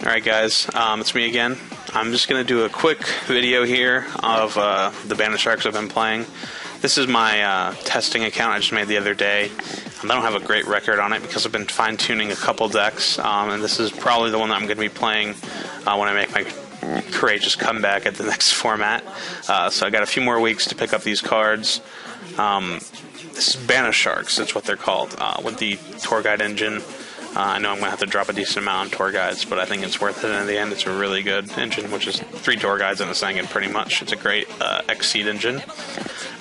Alright guys, it's me again. I'm just going to do a quick video here of the Banisharks I've been playing. This is my testing account I just made the other day. I don't have a great record on it because I've been fine-tuning a couple decks, and this is probably the one that I'm going to be playing when I make my courageous comeback at the next format. So I got a few more weeks to pick up these cards. This is Banisharks, that's what they're called, with the Tourguide engine. I know I'm going to have to drop a decent amount on Tourguides, but I think it's worth it in the end. It's a really good engine, which is 3 Tourguides and a Sangan pretty much. It's a great Exceed engine.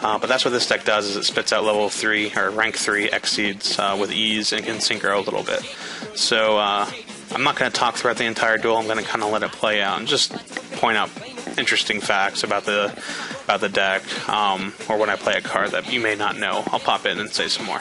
But that's what this deck does, is it spits out level 3, or rank 3 Exceeds with ease and can synchro a little bit. So I'm not going to talk throughout the entire duel. I'm going to kind of let it play out and just point out interesting facts about the deck, or when I play a card that you may not know. I'll pop in and say some more.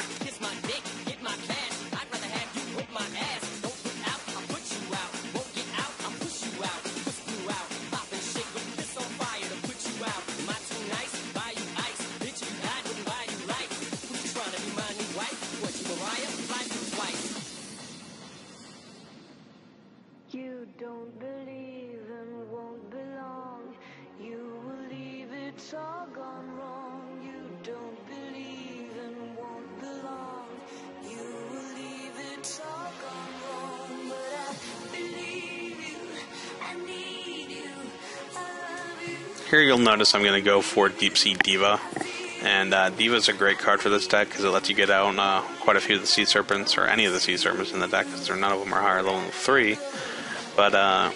You don't believe and won't belong. You will leave it all gone wrong. You don't believe and won't belong. You will leave it all gone wrong. But I believe you. I need you. I love you. Here you'll notice I'm going to go for Deepsea Diva. And Diva is a great card for this deck because it lets you get out quite a few of the Sea Serpents, or any of the Sea Serpents in the deck, because none of them are higher level 3. But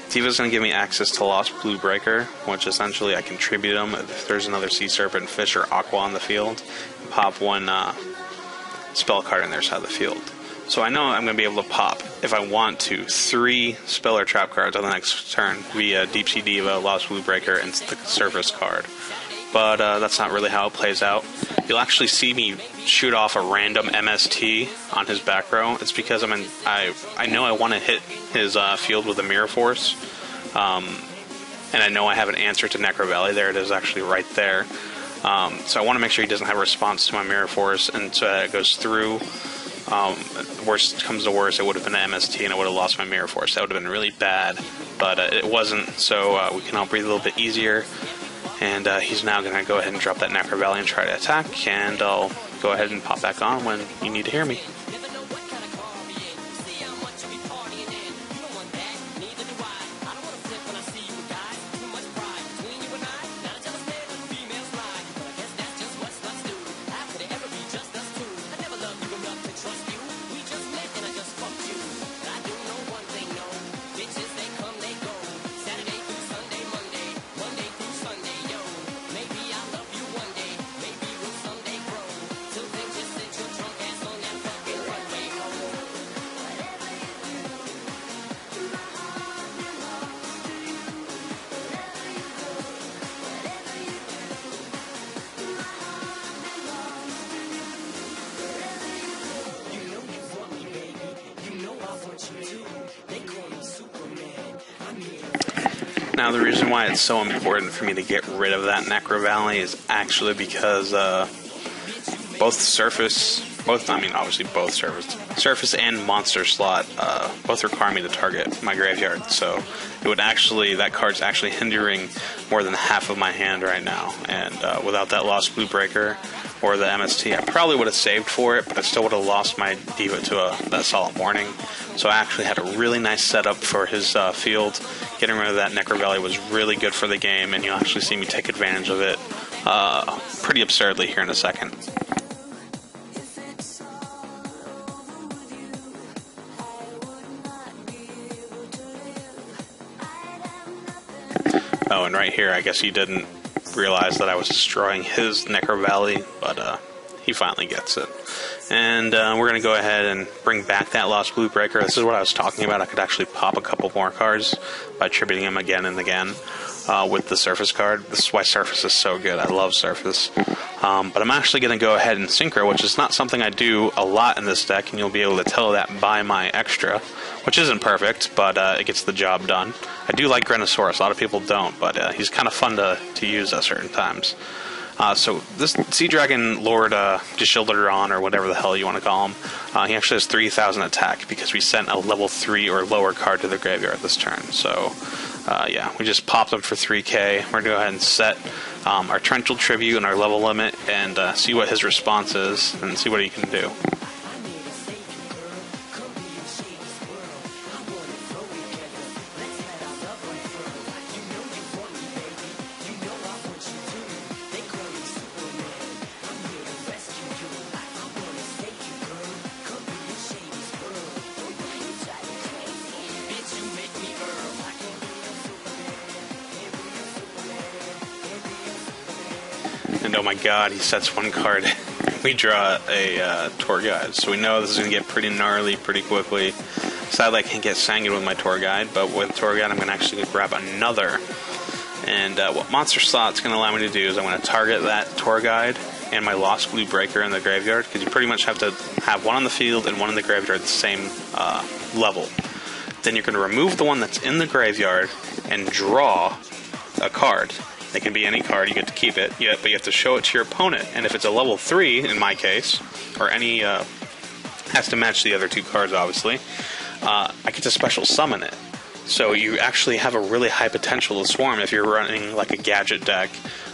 Diva's going to give me access to Lost Blue Breaker, which essentially I can tribute them if there's another Sea Serpent, Fish, or Aqua on the field. And pop one spell card on their side of the field. So I know I'm going to be able to pop, if I want to, 3 spell or trap cards on the next turn via Deepsea Diva, Lost Blue Breaker, and the Surface card. But that's not really how it plays out. You'll actually see me shoot off a random MST on his back row. It's because I know I want to hit his field with a Mirror Force, and I know I have an answer to Necro Valley. There it is, actually right there. So I want to make sure he doesn't have a response to my Mirror Force, and so it goes through. Worst comes to worst, it would have been an MST, and I would have lost my Mirror Force. That would have been really bad, but it wasn't. So we can all breathe a little bit easier. And he's now going to go ahead and drop that Necro Valley and try to attack, and I'll go ahead and pop back on when you need to hear me. Now, the reason why it's so important for me to get rid of that Necro Valley is actually because both Surface and Monster slot both require me to target my graveyard. So it would actually, that card's actually hindering more than half of my hand right now. And without that Lost Blue Breaker or the MST, I probably would have saved for it, but I still would have lost my Diva to that Solemn Warning. So I actually had a really nice setup for his field. Getting rid of that Necro Valley was really good for the game, and you'll actually see me take advantage of it pretty absurdly here in a second. Oh, and right here, I guess he didn't realize that I was destroying his Necro Valley, but he finally gets it. And we're going to go ahead and bring back that Lost Blue Breaker. This is what I was talking about. I could actually pop a couple more cards by tributing him again and again with the Surface card. This is why Surface is so good. I love Surface. But I'm actually going to go ahead and Synchro, which is not something I do a lot in this deck, and you'll be able to tell that by my extra, which isn't perfect, but it gets the job done. I do like Grenosaurus. A lot of people don't, but he's kind of fun to use at certain times. So this Sea Dragon Lord Deshilderon, or whatever the hell you want to call him, he actually has 3,000 attack because we sent a level 3 or lower card to the graveyard this turn. So yeah, we just popped him for 3k. We're going to go ahead and set our Torrential Tribute and our level limit and see what his response is and see what he can do. And oh my god, he sets one card. We draw a Tourguide, so we know this is going to get pretty gnarly pretty quickly. Sadly, I can't get Sangan with my Tourguide, but with Tourguide, I'm going to actually grab another. And what Monster Slot's going to allow me to do is I'm going to target that Tourguide and my Lost Glue Breaker in the graveyard, because you pretty much have to have one on the field and one in the graveyard at the same level. Then you're going to remove the one that's in the graveyard and draw a card. It can be any card, you get to keep it, but you have to show it to your opponent. And if it's a level 3, in my case, or any, has to match the other two cards, obviously, I get to special summon it. So you actually have a really high potential to swarm if you're running like a gadget deck,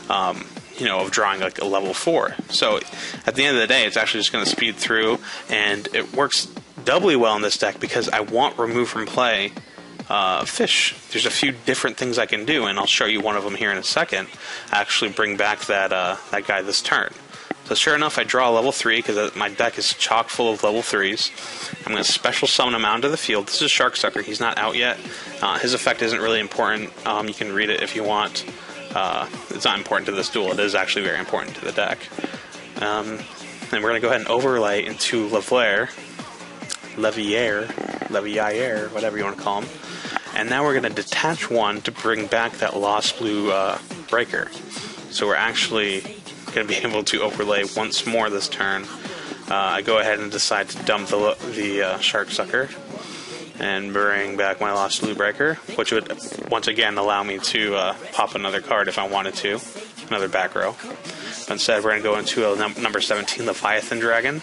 you know, of drawing like a level 4. So at the end of the day, it's actually just going to speed through, and it works doubly well in this deck because I want remove from play fish. There's a few different things I can do, and I'll show you one of them here in a second. I actually bring back that that guy this turn. So sure enough, I draw a level 3 because my deck is chock full of level 3s. I'm going to special summon him out into the field. This is Shark Sucker. He's not out yet. His effect isn't really important. You can read it if you want. It's not important to this duel. It is actually very important to the deck. And we're going to go ahead and overlay into Leviair, whatever you want to call him. And now we're going to detach one to bring back that Lost Blue Breaker. So we're actually going to be able to overlay once more this turn. I go ahead and decide to dump the Shark Sucker and bring back my Lost Blue Breaker, which would once again allow me to pop another card if I wanted to, another back row. But instead, we're going to go into a number 17 Leviathan Dragon.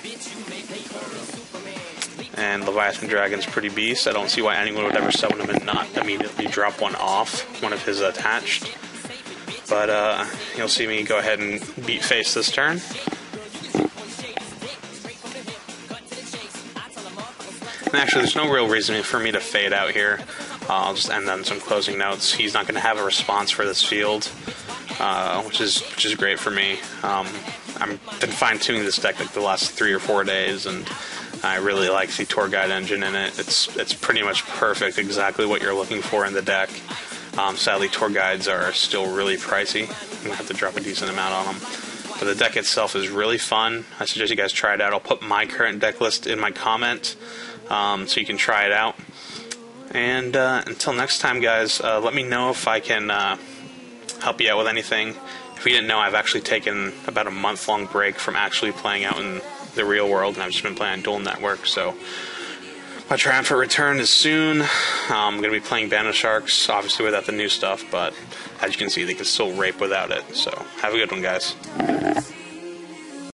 And Leviathan Dragon's pretty beast. I don't see why anyone would ever summon him and not immediately drop one off, one of his attached. But you'll see me go ahead and beat face this turn. And actually, there's no real reason for me to fade out here. I'll just end on some closing notes. He's not going to have a response for this field, which is great for me. I've been fine-tuning this deck like the last 3 or 4 days, and I really like the Tourguide engine in it. It's pretty much perfect, exactly what you're looking for in the deck. Sadly, Tourguides are still really pricey. I'm going to have to drop a decent amount on them. But the deck itself is really fun. I suggest you guys try it out. I'll put my current deck list in my comment so you can try it out. And until next time, guys, let me know if I can help you out with anything. If you didn't know, I've actually taken about a month-long break from actually playing out in the real world, and I've just been playing on Duel Network, so my triumphant return is soon. I'm going to be playing Banisharks, obviously without the new stuff, but as you can see, they can still rape without it, so have a good one, guys.